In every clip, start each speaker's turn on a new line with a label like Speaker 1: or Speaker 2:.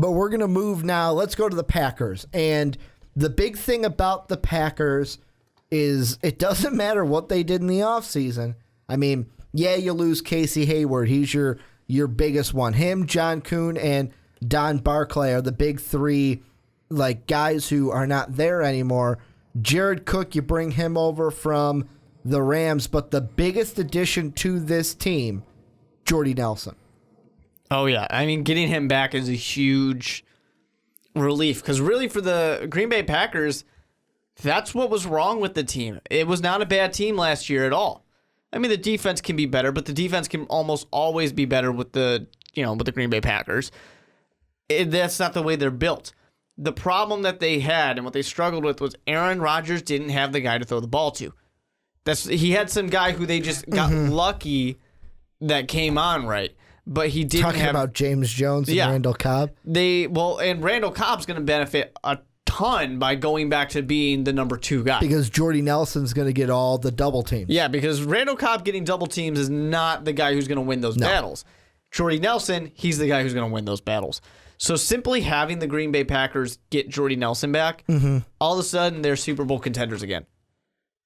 Speaker 1: But we're going to move now. Let's go to the Packers. And the big thing about the Packers is it doesn't matter what they did in the offseason. I mean, yeah, you lose Casey Hayward. He's your biggest one. Him, John Kuhn, and Don Barclay are the big three guys who are not there anymore. Jared Cook, you bring him over from the Rams. But the biggest addition to this team, Jordy Nelson.
Speaker 2: Oh, yeah. I mean, getting him back is a huge relief because really for the Green Bay Packers, that's what was wrong with the team. It was not a bad team last year at all. I mean, the defense can be better, but the defense can almost always be better with the Green Bay Packers. That's not the way they're built. The problem that they had and what they struggled with was Aaron Rodgers didn't have the guy to throw the ball to. He had some guy who they just got lucky that came on right. But he didn't
Speaker 1: Talking about James Jones and Randall Cobb.
Speaker 2: And Randall Cobb's going to benefit a ton by going back to being the number 2 guy.
Speaker 1: Because Jordy Nelson's going to get all the double teams.
Speaker 2: Yeah, because Randall Cobb getting double teams is not the guy who's going to win those battles. Jordy Nelson, he's the guy who's going to win those battles. So simply having the Green Bay Packers get Jordy Nelson back, all of a sudden they're Super Bowl contenders again.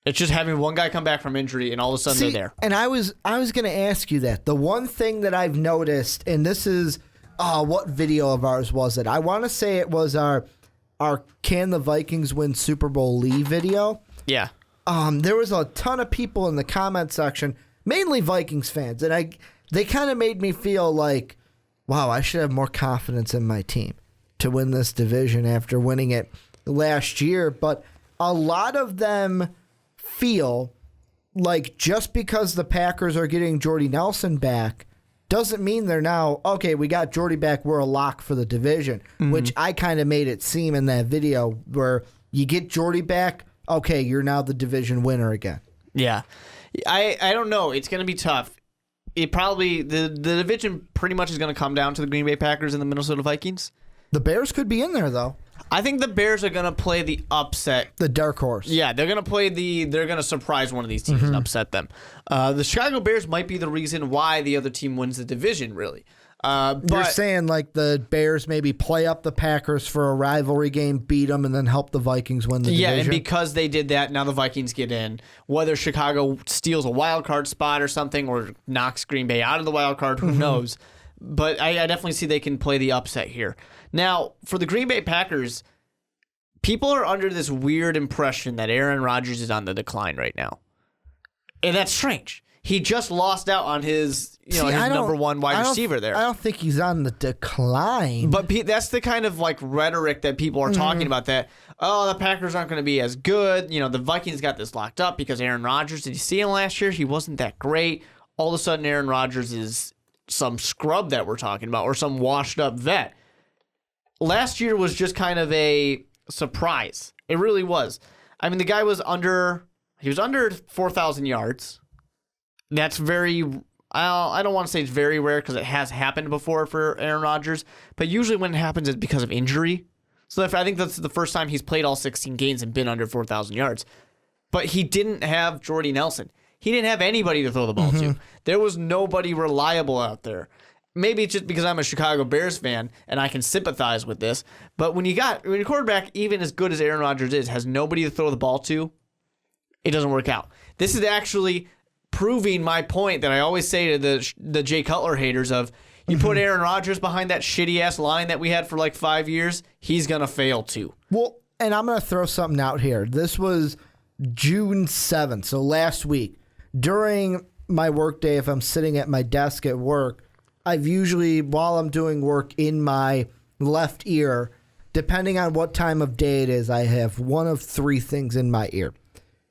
Speaker 2: It's just having one guy come back from injury, and all of a sudden they're there.
Speaker 1: And I was going to ask you that. The one thing that I've noticed, and this is, what video of ours was it? I want to say it was our Can the Vikings Win Super Bowl Leave video.
Speaker 2: Yeah.
Speaker 1: There was a ton of people in the comment section, mainly Vikings fans, and they kind of made me feel like, wow, I should have more confidence in my team to win this division after winning it last year. But a lot of them feel like just because the Packers are getting Jordy Nelson back doesn't mean they're now, okay, we got Jordy back, we're a lock for the division, which I kind of made it seem in that video where you get Jordy back, okay, you're now the division winner again.
Speaker 2: Yeah. I don't know. It's going to be tough. The division pretty much is going to come down to the Green Bay Packers and the Minnesota Vikings.
Speaker 1: The Bears could be in there, though.
Speaker 2: I think the Bears are going to play the upset.
Speaker 1: The dark horse.
Speaker 2: Yeah, they're going to surprise one of these teams and upset them. The Chicago Bears might be the reason why the other team wins the division, really.
Speaker 1: You're saying like the Bears maybe play up the Packers for a rivalry game, beat them, and then help the Vikings win the division?
Speaker 2: Yeah, and because they did that, now the Vikings get in. Whether Chicago steals a wild card spot or something or knocks Green Bay out of the wild card, who knows? But I definitely see they can play the upset here. Now, for the Green Bay Packers, people are under this weird impression that Aaron Rodgers is on the decline right now. And that's strange. He just lost out on his number one wide receiver there.
Speaker 1: I don't think he's on the decline.
Speaker 2: But that's the kind of rhetoric that people are talking about, that, the Packers aren't going to be as good. The Vikings got this locked up because Aaron Rodgers, did you see him last year? He wasn't that great. All of a sudden, Aaron Rodgers is some scrub that we're talking about, or some washed up vet. Last year was just kind of a surprise. It really was. I mean, the guy was under 4,000 yards. That's very, I don't want to say it's very rare because it has happened before for Aaron Rodgers, but usually when it happens it's because of injury. So I think that's the first time he's played all 16 games and been under 4,000 yards. But he didn't have Jordy Nelson. He didn't have anybody to throw the ball to. There was nobody reliable out there. Maybe it's just because I'm a Chicago Bears fan and I can sympathize with this. But when your quarterback, even as good as Aaron Rodgers is, has nobody to throw the ball to, it doesn't work out. This is actually proving my point that I always say to the Jay Cutler haters of, you put Aaron Rodgers behind that shitty-ass line that we had for 5 years, he's going to fail too.
Speaker 1: Well, and I'm going to throw something out here. This was June 7th, so last week. During my workday, if I'm sitting at my desk at work, I've usually, while I'm doing work in my left ear, depending on what time of day it is, I have one of three things in my ear.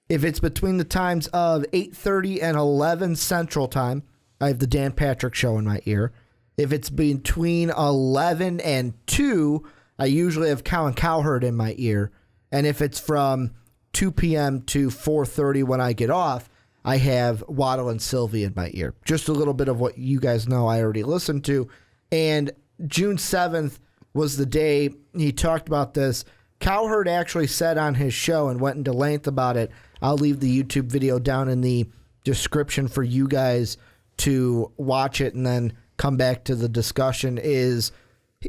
Speaker 1: If it's between the times of 8:30 and 11 Central Time, I have the Dan Patrick Show in my ear. If it's between 11 and 2, I usually have Cow and Cowherd in my ear. And if it's from 2 p.m. to 4:30 when I get off, I have Waddle and Sylvie in my ear. Just a little bit of what you guys know I already listened to. And June 7th was the day he talked about this. Cowherd actually said on his show and went into length about it. I'll leave the YouTube video down in the description for you guys to watch it and then come back to the discussion.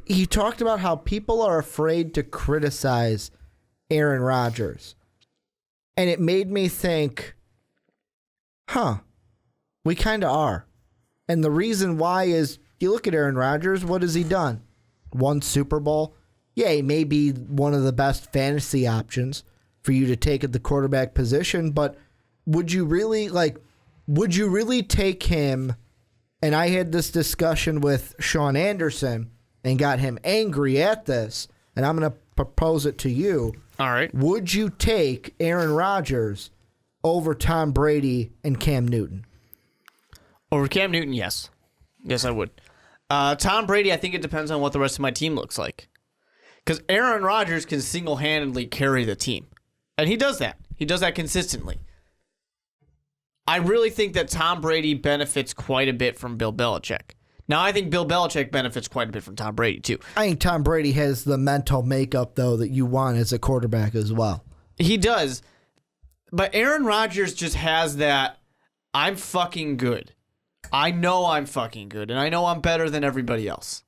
Speaker 1: he talked about how people are afraid to criticize Aaron Rodgers. And it made me think, we kind of are. And the reason why is, you look at Aaron Rodgers, what has he done? Won Super Bowl. Yeah, he may be one of the best fantasy options for you to take at the quarterback position, but would you really take him? And I had this discussion with Sean Anderson and got him angry at this, and I'm going to propose it to you.
Speaker 2: All right.
Speaker 1: Would you take Aaron Rodgers over Tom Brady and Cam Newton?
Speaker 2: Over Cam Newton, yes. Yes, I would. Tom Brady, I think it depends on what the rest of my team looks like. Because Aaron Rodgers can single-handedly carry the team. And he does that. He does that consistently. I really think that Tom Brady benefits quite a bit from Bill Belichick. Now, I think Bill Belichick benefits quite a bit from Tom Brady, too.
Speaker 1: I think Tom Brady has the mental makeup, though, that you want as a quarterback as well.
Speaker 2: He does. But Aaron Rodgers just has that, I'm fucking good. I know I'm fucking good, and I know I'm better than everybody else.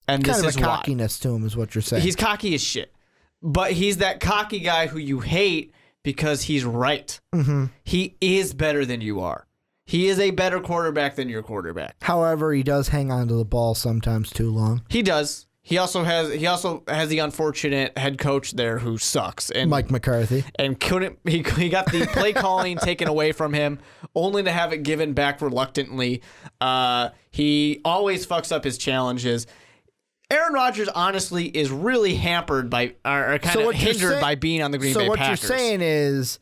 Speaker 2: And
Speaker 1: kind
Speaker 2: this
Speaker 1: of
Speaker 2: is
Speaker 1: a cockiness to him is what you're saying.
Speaker 2: He's cocky as shit. But he's that cocky guy who you hate because he's right.
Speaker 1: Mm-hmm.
Speaker 2: He is better than you are. He is a better quarterback than your quarterback.
Speaker 1: However, he does hang on to the ball sometimes too long.
Speaker 2: He does. He also has the unfortunate head coach there who sucks. And
Speaker 1: Mike McCarthy.
Speaker 2: And he got the play calling taken away from him, only to have it given back reluctantly. He always fucks up his challenges. Aaron Rodgers, honestly, is really hampered by, or kind of hindered by being on the Green Bay Packers.
Speaker 1: So what you're saying is,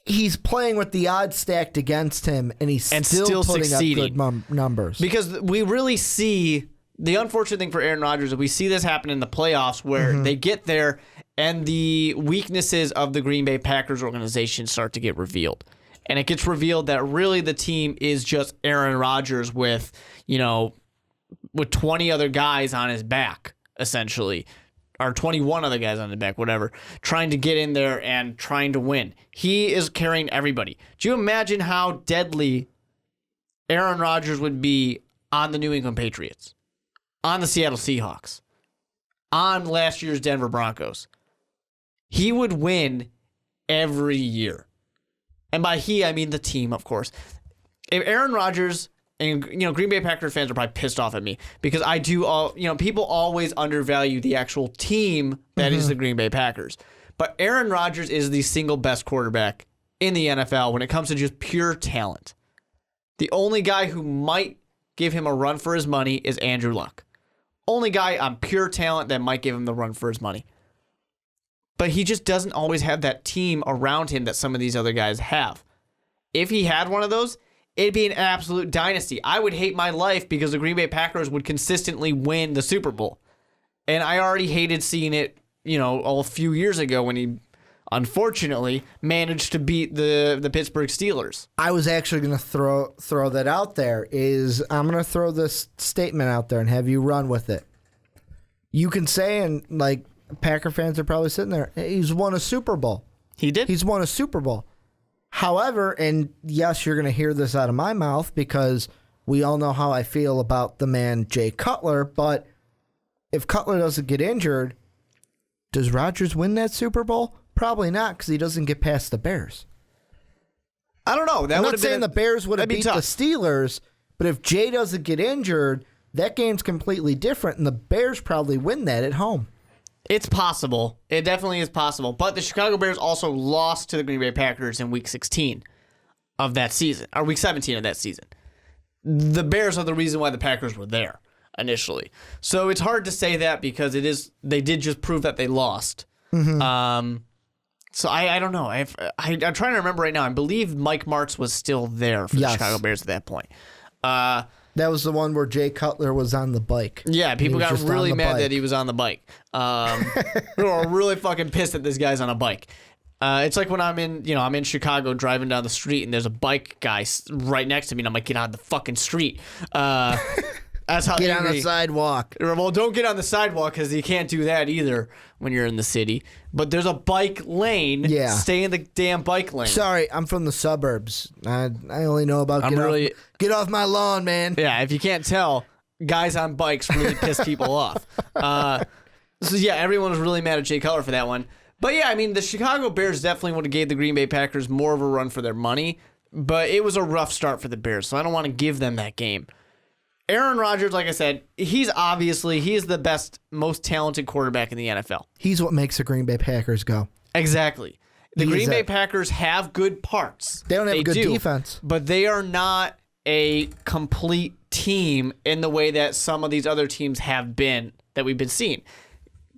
Speaker 1: he's playing with the odds stacked against him, and he's still putting
Speaker 2: succeeding.
Speaker 1: up good numbers.
Speaker 2: Because we really see, the unfortunate thing for Aaron Rodgers is we see this happen in the playoffs where they get there and the weaknesses of the Green Bay Packers organization start to get revealed. And it gets revealed that really the team is just Aaron Rodgers with 20 other guys on his back, essentially. Or 21 other guys on the back, whatever, trying to get in there and trying to win. He is carrying everybody. Do you imagine how deadly Aaron Rodgers would be on the New England Patriots, on the Seattle Seahawks, on last year's Denver Broncos? He would win every year. And by he, I mean the team, of course. If Aaron Rodgers... And, Green Bay Packers fans are probably pissed off at me because people always undervalue the actual team that is the Green Bay Packers. But Aaron Rodgers is the single best quarterback in the NFL when it comes to just pure talent. The only guy who might give him a run for his money is Andrew Luck. Only guy on pure talent that might give him the run for his money. But he just doesn't always have that team around him that some of these other guys have. If he had one of those, it'd be an absolute dynasty. I would hate my life because the Green Bay Packers would consistently win the Super Bowl. And I already hated seeing it, a few years ago when he, unfortunately, managed to beat the Pittsburgh Steelers. I
Speaker 1: was actually going to throw that out there. I'm going to throw this statement out there and have you run with it. You can say, and Packer fans are probably sitting there, he's won a Super Bowl.
Speaker 2: He did?
Speaker 1: He's won a Super Bowl. However, and yes, you're going to hear this out of my mouth because we all know how I feel about the man Jay Cutler, but if Cutler doesn't get injured, does Rodgers win that Super Bowl? Probably not because he doesn't get past the Bears.
Speaker 2: I don't know.
Speaker 1: I'm not saying the Bears would have beat the Steelers, but if Jay doesn't get injured, that game's completely different, and the Bears probably win that at home.
Speaker 2: It's possible. It definitely is possible. But the Chicago Bears also lost to the Green Bay Packers in Week 16 of that season, or Week 17 of that season. The Bears are the reason why the Packers were there initially. So it's hard to say that because they did just prove that they lost. Mm-hmm. So I don't know. I'm trying to remember right now. I believe Mike Martz was still there for the Chicago Bears at that point.
Speaker 1: That was the one where Jay Cutler was on the bike.
Speaker 2: Yeah, people got really mad that he was on the bike. They were really fucking pissed that this guy's on a bike. It's like when I'm in Chicago driving down the street and there's a bike guy right next to me and I'm like, get out of the fucking street. That's how
Speaker 1: get on the sidewalk.
Speaker 2: Well, don't get on the sidewalk because you can't do that either when you're in the city. But there's a bike lane.
Speaker 1: Yeah.
Speaker 2: Stay in the damn bike lane.
Speaker 1: Sorry, I'm from the suburbs. I only know about get off my lawn, man.
Speaker 2: Yeah, if you can't tell, guys on bikes really piss people off. So yeah, everyone was really mad at Jay Cutler for that one. But yeah, I mean, the Chicago Bears definitely would have gave the Green Bay Packers more of a run for their money, but it was a rough start for the Bears, so I don't want to give them that game. Aaron Rodgers, like I said, he is the best, most talented quarterback in the NFL.
Speaker 1: He's what makes the Green Bay Packers go.
Speaker 2: Exactly. The Green Bay Packers have good parts.
Speaker 1: They don't have a good defense.
Speaker 2: But they are not a complete team in the way that some of these other teams have been, that we've been seeing.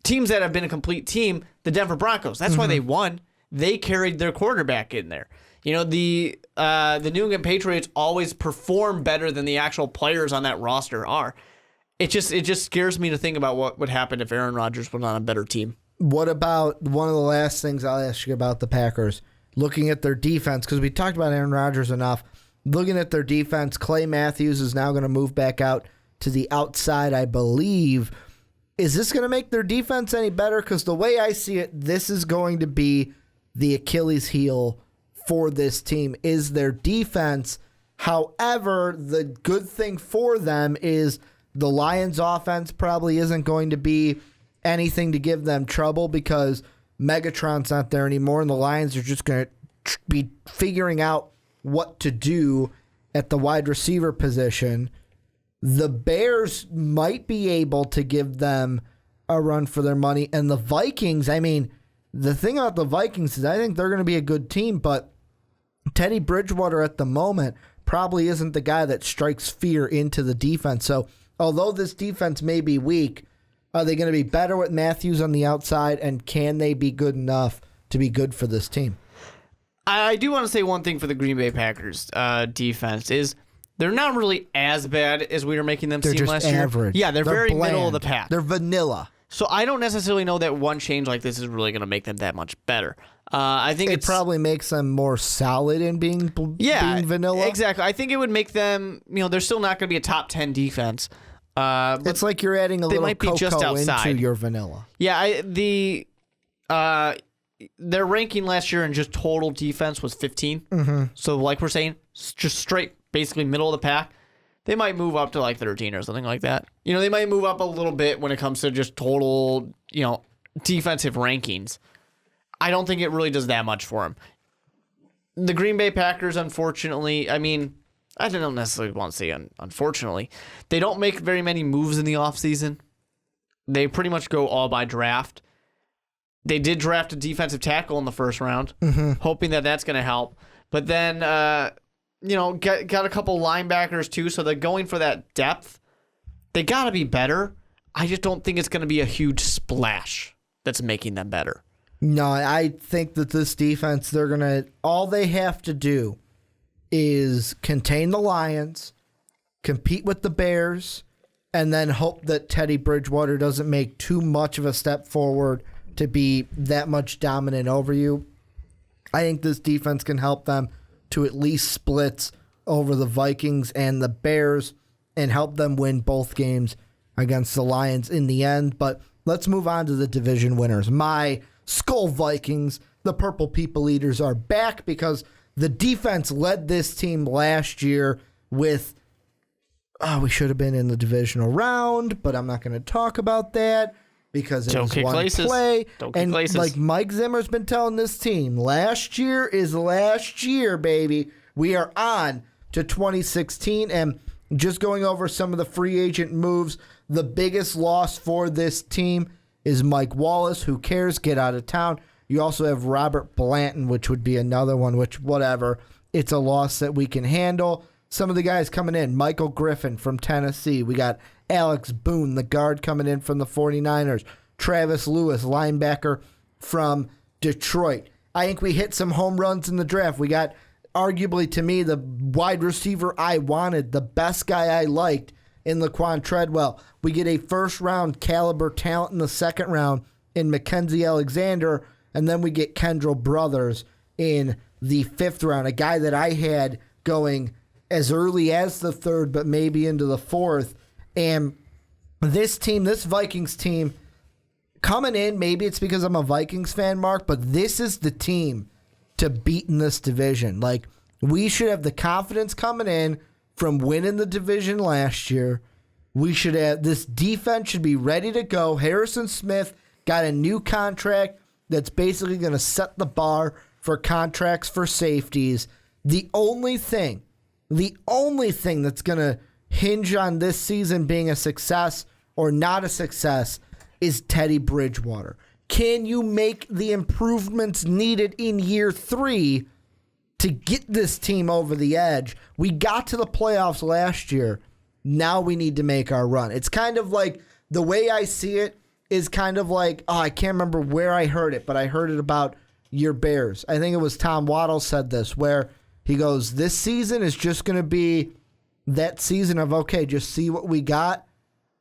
Speaker 2: Teams that have been a complete team, the Denver Broncos, that's why they won. They carried their quarterback in there. You know, the New England Patriots always perform better than the actual players on that roster are. It just scares me to think about what would happen if Aaron Rodgers was on a better team.
Speaker 1: What about one of the last things I'll ask you about the Packers? Looking at their defense, because we talked about Aaron Rodgers enough. Looking at their defense, Clay Matthews is now going to move back out to the outside, I believe. Is this going to make their defense any better? Because the way I see it, this is going to be the Achilles heel for this team, is their defense. However, the good thing for them is the Lions' offense probably isn't going to be anything to give them trouble because Megatron's not there anymore, and the Lions are just going to be figuring out what to do at the wide receiver position. The Bears might be able to give them a run for their money, and the Vikings, I mean, the thing about the Vikings is I think they're going to be a good team, but Teddy Bridgewater at the moment probably isn't the guy that strikes fear into the defense. So although this defense may be weak, are they going to be better with Matthews on the outside, and can they be good enough to be good for this team?
Speaker 2: I do want to say one thing for the Green Bay Packers defense is they're not really as bad as we were making them seem last year.
Speaker 1: Average.
Speaker 2: Yeah, they're very
Speaker 1: bland.
Speaker 2: middle of the pack.
Speaker 1: They're vanilla.
Speaker 2: So I don't necessarily know that one change like this is really going to make them that much better. I think
Speaker 1: it probably makes them more solid in being vanilla.
Speaker 2: Exactly. I think it would make them, they're still not going to be a top 10 defense. But
Speaker 1: it's like you're adding a little cocoa into your vanilla.
Speaker 2: Yeah, their ranking last year in just total defense was 15.
Speaker 1: Mm-hmm.
Speaker 2: So like we're saying, just straight, basically middle of the pack. They might move up to like 13 or something like that. They might move up a little bit when it comes to just total, defensive rankings. I don't think it really does that much for them. The Green Bay Packers, unfortunately, I don't necessarily want to say unfortunately, they don't make very many moves in the offseason. They pretty much go all by draft. They did draft a defensive tackle in the first round, hoping that that's going to help. But then, got a couple linebackers too, so they're going for that depth. They got to be better. I just don't think it's going to be a huge splash that's making them better.
Speaker 1: No, I think that this defense, all they have to do is contain the Lions, compete with the Bears, and then hope that Teddy Bridgewater doesn't make too much of a step forward to be that much dominant over you. I think this defense can help them to at least splits over the Vikings and the Bears and help them win both games against the Lions in the end. But let's move on to the division winners. My Skull Vikings, the Purple People Eaters, are back because the defense led this team last year with, we should have been in the divisional round, but I'm not going to talk about that because it was one play. And like Mike Zimmer's been telling this team, last year is last year, baby. We are on to 2016, and just going over some of the free agent moves, the biggest loss for this team is Mike Wallace. Who cares? Get out of town. You also have Robert Blanton, which would be another one, which whatever. It's a loss that we can handle. Some of the guys coming in, Michael Griffin from Tennessee. We got Alex Boone, the guard, coming in from the 49ers. Travis Lewis, linebacker from Detroit. I think we hit some home runs in the draft. We got, arguably to me, the wide receiver I wanted, the best guy I liked in Laquan Treadwell. We get a first-round caliber talent in the second round in Mackenzie Alexander, and then we get Kendall Brothers in the fifth round, a guy that I had going as early as the third, but maybe into the fourth. And this team, this Vikings team, coming in, maybe it's because I'm a Vikings fan, Mark, but this is the team to beat in this division. Like, we should have the confidence coming in from winning the division last year. We should have this defense should be ready to go. Harrison Smith got a new contract that's basically going to set the bar for contracts for safeties. The only thing that's going to hinge on this season being a success or not a success is Teddy Bridgewater. Can you make the improvements needed in year 3 to get this team over the edge? We got to the playoffs last year. Now we need to make our run. It's kind of like, the way I see it is kind of like, I can't remember where I heard it, but I heard it about your Bears. I think it was Tom Waddle said this, where he goes, this season is just going to be that season of, okay, just see what we got,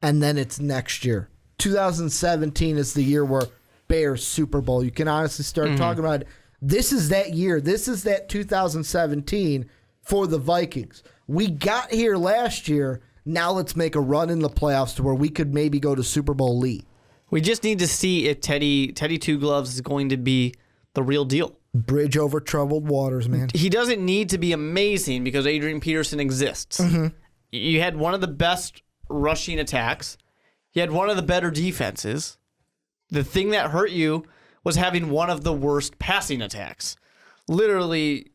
Speaker 1: and then it's next year. 2017 is the year where Bears Super Bowl. You can honestly start talking about it. This is that year. This is that 2017 for the Vikings. We got here last year. Now let's make a run in the playoffs to where we could maybe go to Super Bowl elite.
Speaker 2: We just need to see if Teddy Two Gloves is going to be the real deal.
Speaker 1: Bridge over troubled waters, man.
Speaker 2: He doesn't need to be amazing because Adrian Peterson exists. You had one of the best rushing attacks. You had one of the better defenses. The thing that hurt you was having one of the worst passing attacks. Literally,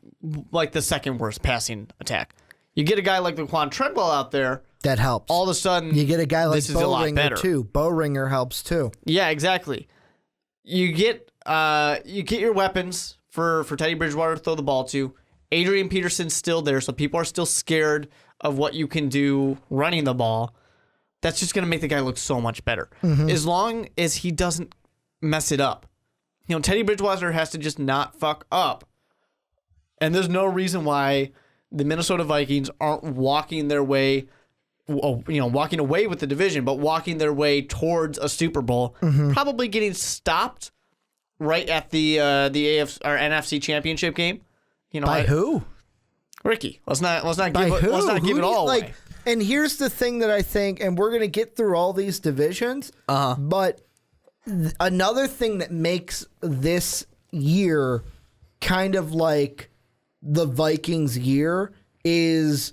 Speaker 2: like the second worst passing attack. You get a guy like Laquan Treadwell out there.
Speaker 1: That helps.
Speaker 2: All of a sudden,
Speaker 1: you get a guy like
Speaker 2: Bowringer
Speaker 1: too. Bowringer helps too.
Speaker 2: Yeah, exactly. You get your weapons for Teddy Bridgewater to throw the ball to. Adrian Peterson's still there, so people are still scared of what you can do running the ball. That's just going to make the guy look so much better. As long as he doesn't mess it up. You know, Teddy Bridgewater has to just not fuck up. And there's no reason why the Minnesota Vikings aren't walking their way, walking away with the division, but walking their way towards a Super Bowl, probably getting stopped right at the AFC or NFC Championship game. You know,
Speaker 1: by who?
Speaker 2: Ricky. Let's not give it all away.
Speaker 1: And here's the thing that I think, and we're going to get through all these divisions, but another thing that makes this year kind of like the Vikings year is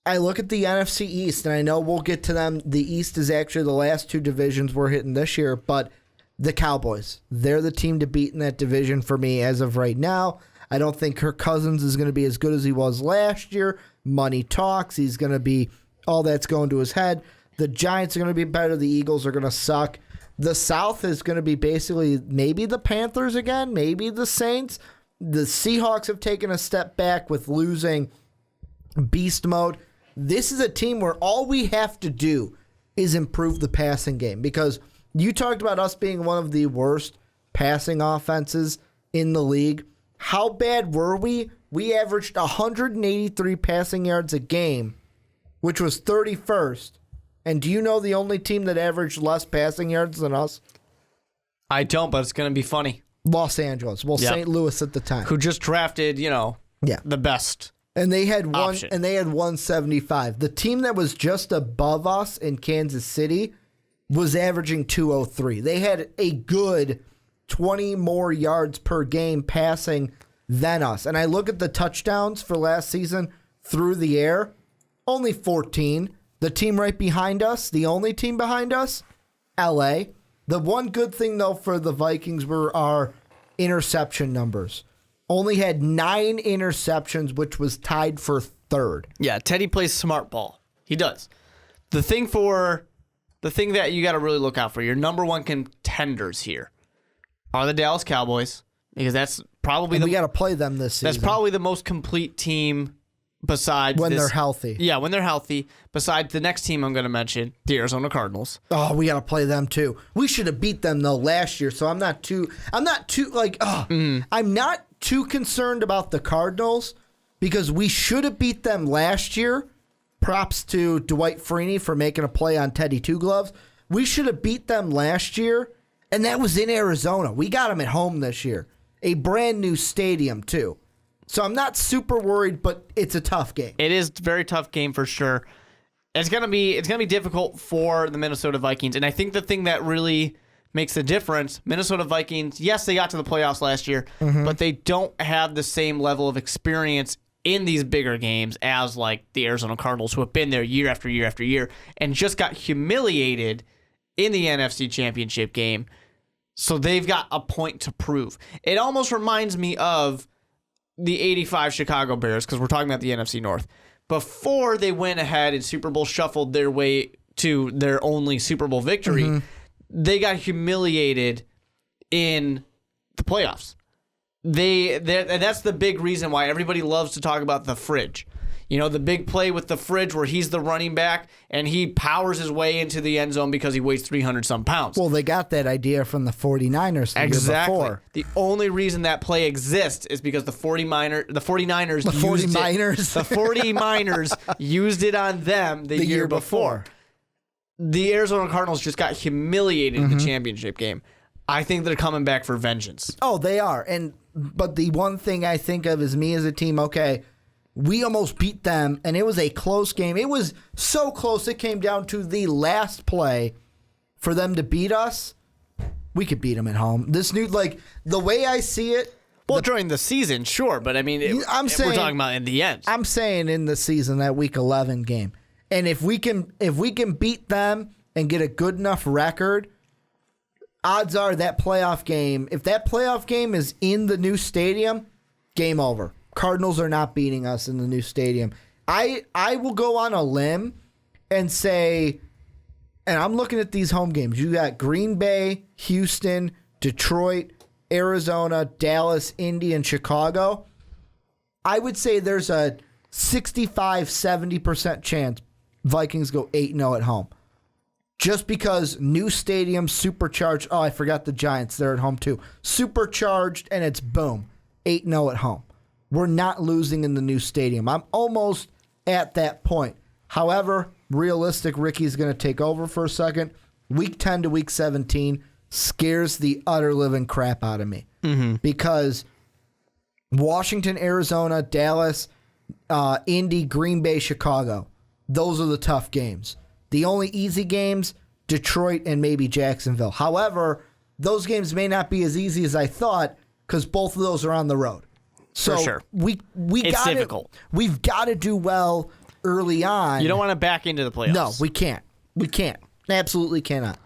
Speaker 1: I look at the NFC East, and I know we'll get to them. The East is actually the last 2 divisions we're hitting this year, but the Cowboys, they're the team to beat in that division for me as of right now. I don't think Kirk Cousins is going to be as good as he was last year. Money talks. He's going to be, all that's going to his head. The Giants are going to be better. The Eagles are going to suck. The South is going to be basically maybe the Panthers again, maybe the Saints. The Seahawks have taken a step back with losing beast mode. This is a team where all we have to do is improve the passing game, because you talked about us being one of the worst passing offenses in the league. How bad were we? We averaged 183 passing yards a game, which was 31st. And do you know the only team that averaged less passing yards than us?
Speaker 2: I don't, but it's going to be funny.
Speaker 1: Los Angeles. Well, yep. St. Louis at the time.
Speaker 2: Who just drafted, the best.
Speaker 1: And they had
Speaker 2: option.
Speaker 1: And they had 175. The team that was just above us in Kansas City was averaging 203. They had a good 20 more yards per game passing than us. And I look at the touchdowns for last season through the air, only 14. The team right behind us, the only team behind us, LA. The one good thing, though, for the Vikings were our interception numbers. Only had 9 interceptions, which was tied for 3rd.
Speaker 2: Yeah, Teddy plays smart ball. He does. The thing that you got to really look out for, your number one contenders here are the Dallas Cowboys, because that's probably
Speaker 1: we got to play them this season.
Speaker 2: That's probably the most complete team besides
Speaker 1: when they're healthy.
Speaker 2: Yeah, when they're healthy. Besides the next team I'm going to mention, the Arizona Cardinals.
Speaker 1: Oh, we got to play them too. We should have beat them though last year, so I'm not too concerned about the Cardinals, because we should have beat them last year. Props to Dwight Freeney for making a play on Teddy Two Gloves. We should have beat them last year, and that was in Arizona. We got them at home this year. A brand new stadium too. So I'm not super worried, but it's a tough game.
Speaker 2: It is a very tough game for sure. It's gonna be difficult for the Minnesota Vikings, and I think the thing that really makes the difference, Minnesota Vikings, yes, they got to the playoffs last year, but they don't have the same level of experience in these bigger games as like the Arizona Cardinals, who have been there year after year after year and just got humiliated in the NFC Championship game. So they've got a point to prove. It almost reminds me of the 85 Chicago Bears, because we're talking about the NFC North. Before they went ahead and Super Bowl shuffled their way to their only Super Bowl victory, they got humiliated in the playoffs. That's the big reason why everybody loves to talk about the fridge. You know, the big play with the fridge where he's the running back and he powers his way into the end zone because he weighs 300-some pounds.
Speaker 1: Well, they got that idea from the 49ers the year before.
Speaker 2: The only reason that play exists is because the 49ers used it on them the year before. The Arizona Cardinals just got humiliated in the championship game. I think they're coming back for vengeance.
Speaker 1: Oh, they are. But the one thing I think of is me as a team, okay, we almost beat them, and it was a close game. It was so close, it came down to the last play for them to beat us. We could beat them at home. The way I see it.
Speaker 2: Well, during the season, sure, but I mean, we're talking about in the end.
Speaker 1: I'm saying in the season, that Week 11 game. And if we can beat them and get a good enough record, odds are that playoff game, if that playoff game is in the new stadium, game over. Cardinals are not beating us in the new stadium. I will go on a limb and say, and I'm looking at these home games. You got Green Bay, Houston, Detroit, Arizona, Dallas, Indy, and Chicago. I would say there's a 65-70% chance Vikings go 8-0 at home. Just because new stadium, supercharged. Oh, I forgot the Giants. They're at home too. Supercharged, and it's boom, 8-0 at home. We're not losing in the new stadium. I'm almost at that point. However, realistic, Ricky's going to take over for a second. Week 10 to Week 17 scares the utter living crap out of me. Because Washington, Arizona, Dallas, Indy, Green Bay, Chicago, those are the tough games. The only easy games, Detroit and maybe Jacksonville. However, those games may not be as easy as I thought because both of those are on the road. So
Speaker 2: for sure.
Speaker 1: It's
Speaker 2: difficult.
Speaker 1: We've got to do well early on.
Speaker 2: You don't want to back into the playoffs.
Speaker 1: No, we can't. We can't. Absolutely cannot.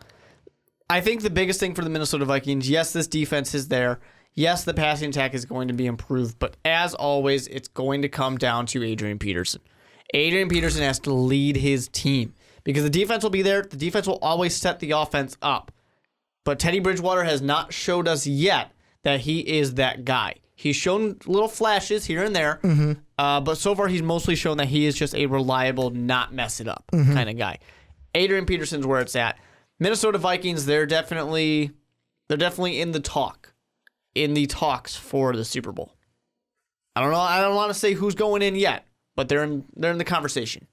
Speaker 2: I think the biggest thing for the Minnesota Vikings, yes, this defense is there. Yes, the passing attack is going to be improved. But as always, it's going to come down to Adrian Peterson. Adrian Peterson has to lead his team because the defense will be there. The defense will always set the offense up. But Teddy Bridgewater has not showed us yet that he is that guy. He's shown little flashes here and there, but so far he's mostly shown that he is just a reliable, not mess it up kind of guy. Adrian Peterson's where it's at. Minnesota Vikings, they're definitely in the talks for the Super Bowl. I don't know. I don't want to say who's going in yet, but they're in the conversation.